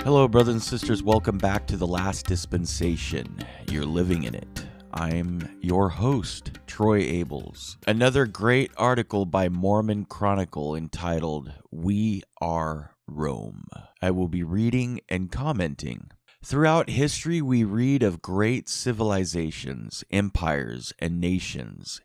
Hello, brothers and sisters. Welcome back to The Last Dispensation. You're living in it. I'm your host, Troy Abels. Another great article by Mormon Chronicle entitled, We Are Rome. I will be reading and commenting. Throughout history, we read of great civilizations, empires, and nations.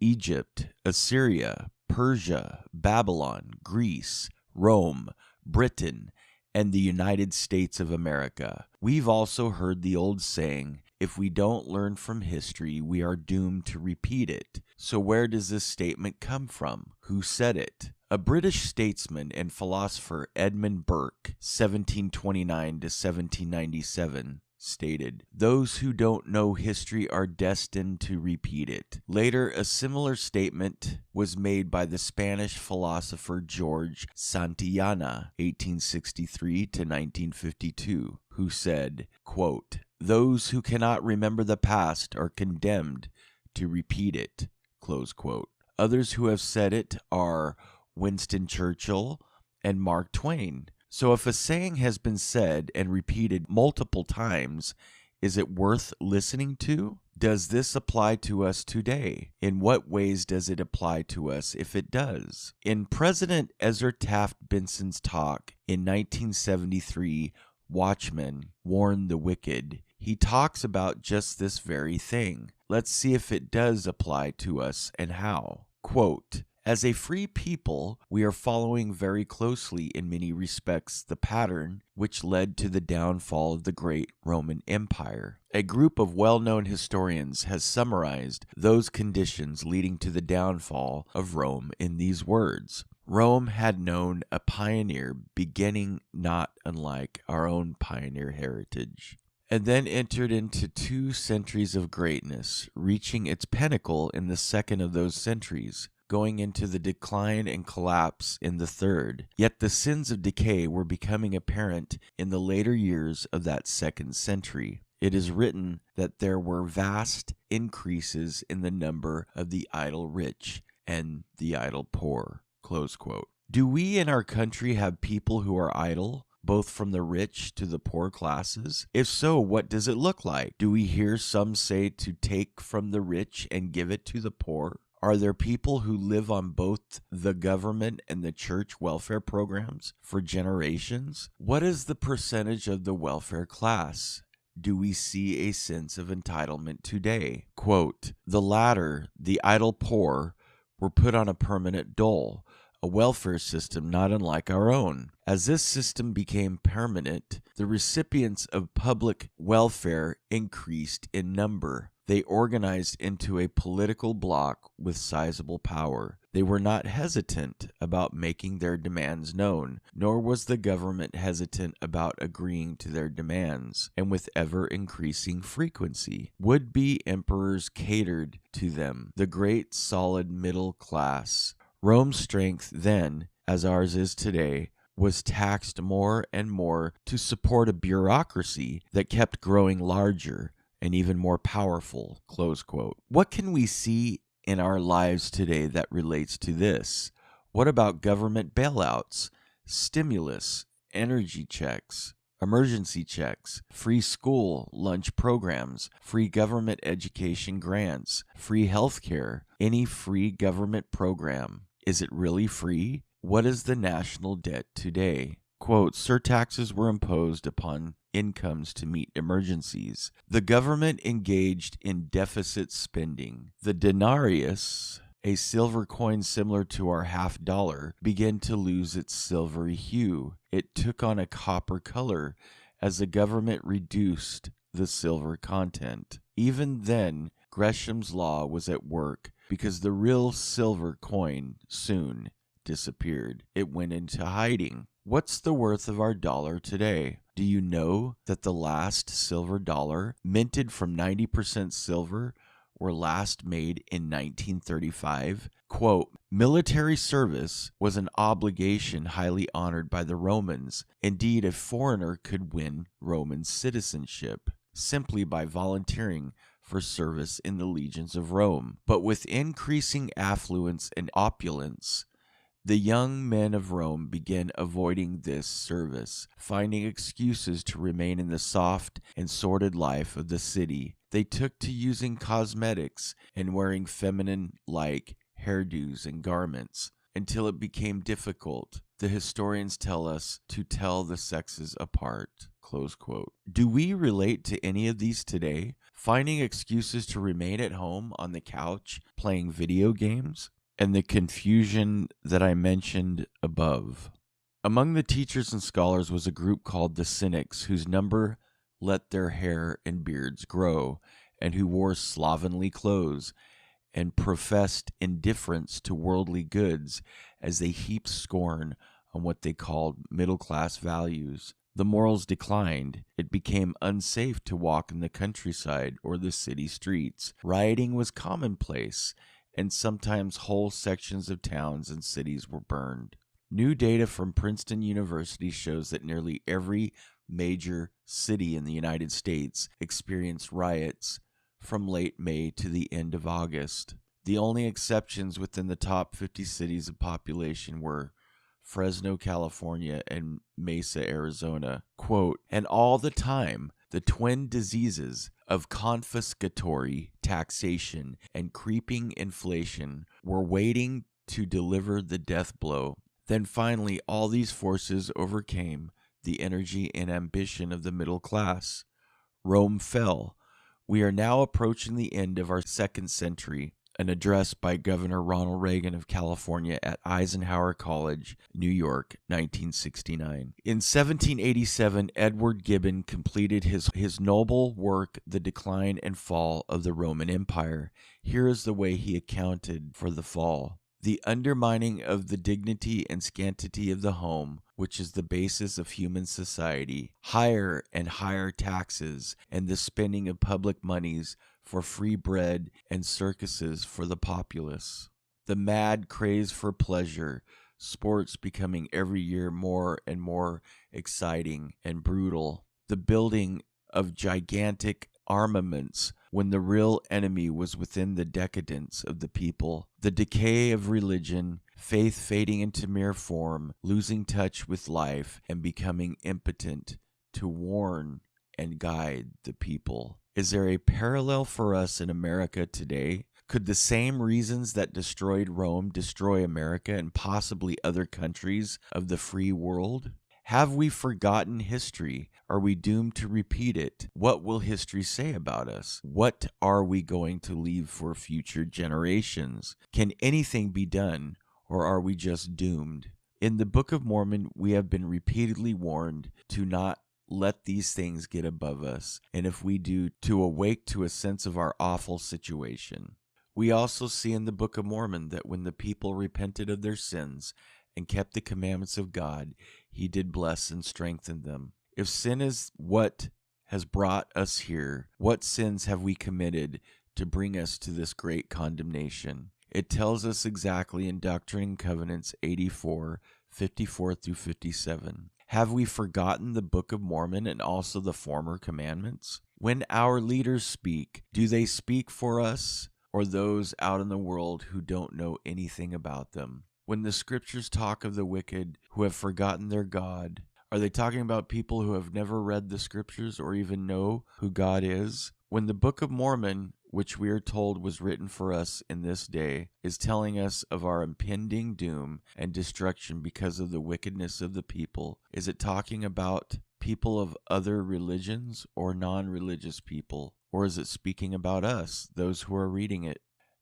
Egypt, Assyria, Persia, Babylon, Greece, Rome, Britain, and the United States of America. We've also heard the old saying, if we don't learn from history, we are doomed to repeat it. So where does this statement come from? Who said it? A British statesman and philosopher, Edmund Burke, 1729 to 1797, stated, "Those who don't know history are destined to repeat it." Later, a similar statement was made by the Spanish philosopher George Santayana, 1863 to 1952, who said, quote, "Those who cannot remember the past are condemned to repeat it." Close quote. Others who have said it are Winston Churchill and Mark Twain. So if a saying has been said and repeated multiple times, is it worth listening to? Does this apply to us today? In what ways does it apply to us if it does? In President Ezra Taft Benson's talk in 1973, Watchmen Warn the Wicked, he talks about just this very thing. Let's see if it does apply to us and how. Quote, "As a free people, we are following very closely in many respects the pattern which led to the downfall of the great Roman Empire. A group of well-known historians has summarized those conditions leading to the downfall of Rome in these words. Rome had known a pioneer beginning not unlike our own pioneer heritage, and then entered into 2 centuries of greatness, reaching its pinnacle in the second of those centuries, going into the decline and collapse in the third. Yet the sins of decay were becoming apparent in the later years of that second century. It is written that there were vast increases in the number of the idle rich and the idle poor." Close quote. Do we in our country have people who are idle, both from the rich to the poor classes? If so, what does it look like? Do we hear some say to take from the rich and give it to the poor? Are there people who live on both the government and the church welfare programs for generations? What is the percentage of the welfare class? Do we see a sense of entitlement today? Quote, "The latter, the idle poor, were put on a permanent dole, a welfare system not unlike our own. As this system became permanent, the recipients of public welfare increased in number. They organized into a political bloc with sizable power. They were not hesitant about making their demands known, nor was the government hesitant about agreeing to their demands, and with ever-increasing frequency. Would-be emperors catered to them, the great solid middle class. Rome's strength then, as ours is today, was taxed more and more to support a bureaucracy that kept growing larger and even more powerful." Close quote. What can we see in our lives today that relates to this? What about government bailouts, stimulus, energy checks, emergency checks, free school lunch programs, free government education grants, free health care, any free government program? Is it really free? What is the national debt today? Quote, "Surtaxes were imposed upon incomes to meet emergencies. The government engaged in deficit spending. The denarius, a silver coin similar to our $50, began to lose its silvery hue. It took on a copper color as the government reduced the silver content. Even then, Gresham's law was at work because the real silver coin soon disappeared. It went into hiding. What's the worth of our dollar today? Do you know that the last silver dollar, minted from 90% silver, were last made in 1935? Quote, "Military service was an obligation highly honored by the Romans. Indeed, a foreigner could win Roman citizenship simply by volunteering for service in the legions of Rome. But with increasing affluence and opulence, The young men of Rome began avoiding this service, finding excuses to remain in the soft and sordid life of the city. They took to using cosmetics and wearing feminine-like hairdos and garments until it became difficult, the historians tell us, to tell the sexes apart. Close quote. Do we relate to any of these today? Finding excuses to remain at home on the couch playing video games? And the confusion that I mentioned above. Among the teachers and scholars was a group called the Cynics, whose number let their hair and beards grow, and who wore slovenly clothes and professed indifference to worldly goods as they heaped scorn on what they called middle-class values. The morals declined. It became unsafe to walk in the countryside or the city streets. Rioting was commonplace, and sometimes whole sections of towns and cities were burned. New data from Princeton University shows that nearly every major city in the United States experienced riots from late May to the end of August. The only exceptions within the top 50 cities of population were Fresno, California, and Mesa, Arizona. Quote, and all the time, the twin diseases of confiscatory taxation and creeping inflation were waiting to deliver the death blow. Then finally, all these forces overcame the energy and ambition of the middle class. Rome fell. We are now approaching the end of our second century. An address by Governor Ronald Reagan of California at Eisenhower College, New York, 1969. In 1787, Edward Gibbon completed his noble work, The Decline and Fall of the Roman Empire. Here is the way he accounted for the fall. The undermining of the dignity and sanctity of the home, which is the basis of human society, higher and higher taxes, and the spending of public monies for free bread and circuses for the populace. The mad craze for pleasure, sports becoming every year more and more exciting and brutal. The building of gigantic armaments when the real enemy was within the decadence of the people. The decay of religion, faith fading into mere form, losing touch with life and becoming impotent to warn and guide the people. Is there a parallel for us in America today? Could the same reasons that destroyed Rome destroy America and possibly other countries of the free world? Have we forgotten history? Are we doomed to repeat it? What will history say about us? What are we going to leave for future generations? Can anything be done, or are we just doomed? In the Book of Mormon, we have been repeatedly warned to not let these things get above us, and if we do, to awake to a sense of our awful situation. We also see in the Book of Mormon that when the people repented of their sins and kept the commandments of God, he did bless and strengthen them. If sin is what has brought us here, what sins have we committed to bring us to this great condemnation? It tells us exactly in Doctrine and Covenants 84, 54 through 57. Have we forgotten the Book of Mormon and also the former commandments? When our leaders speak, do they speak for us or those out in the world who don't know anything about them? When the scriptures talk of the wicked who have forgotten their God, are they talking about people who have never read the scriptures or even know who God is? When the Book of Mormon, which we are told was written for us in this day, is telling us of our impending doom and destruction because of the wickedness of the people, is it talking about people of other religions or non-religious people? Or is it speaking about us, those who are reading it?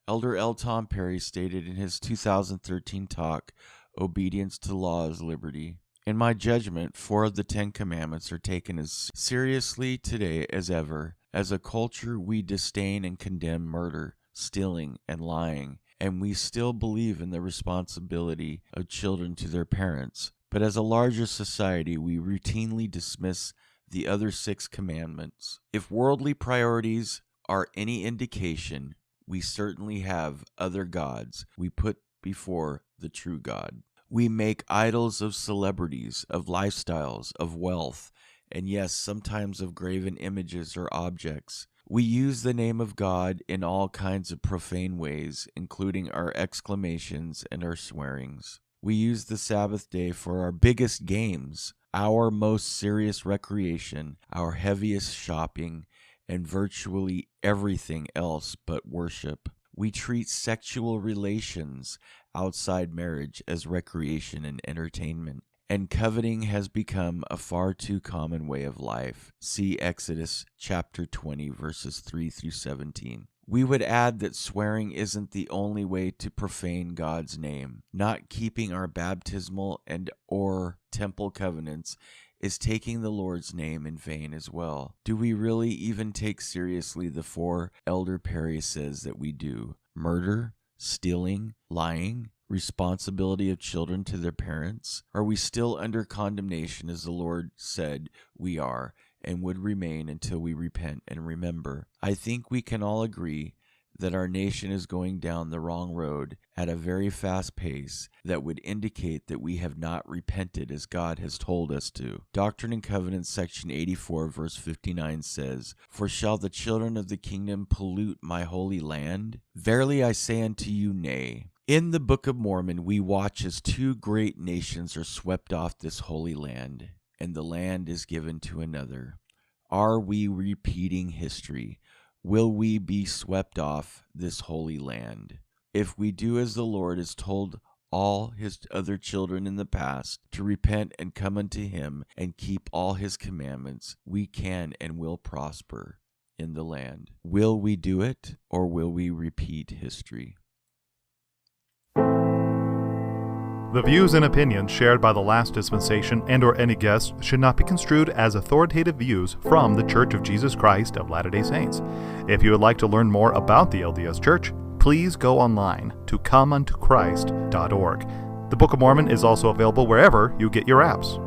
Elder L. Tom Perry stated in his 2013 talk, Obedience to Law is Liberty. In my judgment, 4 of the 10 commandments are taken as seriously today as ever. As a culture, we disdain and condemn murder, stealing, and lying, and we still believe in the responsibility of children to their parents. But as a larger society, we routinely dismiss the other 6 commandments. If worldly priorities are any indication, we certainly have other gods we put before the true God. We make idols of celebrities, of lifestyles, of wealth, and yes, sometimes of graven images or objects. We use the name of God in all kinds of profane ways, including our exclamations and our swearings. We use the Sabbath day for our biggest games, our most serious recreation, our heaviest shopping, and virtually everything else but worship. We treat sexual relations outside marriage as recreation and entertainment, and coveting has become a far too common way of life. See Exodus chapter 20, verses 3 through 17. We would add that swearing isn't the only way to profane God's name. Not keeping our baptismal and or temple covenants is taking the Lord's name in vain as well. Do we really even take seriously the 4 Elder Perry says that we do? Murder, stealing, lying, responsibility of children to their parents? Are we still under condemnation as the Lord said we are, and would remain until we repent and remember? I think we can all agree that our nation is going down the wrong road at a very fast pace that would indicate that we have not repented as God has told us to. Doctrine and Covenants section 84 verse 59 says, "For shall the children of the kingdom pollute my holy land? Verily I say unto you, nay." In the Book of Mormon, we watch as 2 great nations are swept off this holy land, and the land is given to another. Are we repeating history? Will we be swept off this holy land? If we do as the Lord has told all his other children in the past to repent and come unto him and keep all his commandments, we can and will prosper in the land. Will we do it, or will we repeat history? The views and opinions shared by the Last Dispensation and/or any guests should not be construed as authoritative views from the Church of Jesus Christ of Latter-day Saints. If you would like to learn more about the LDS Church, please go online to comeuntoChrist.org. The Book of Mormon is also available wherever you get your apps.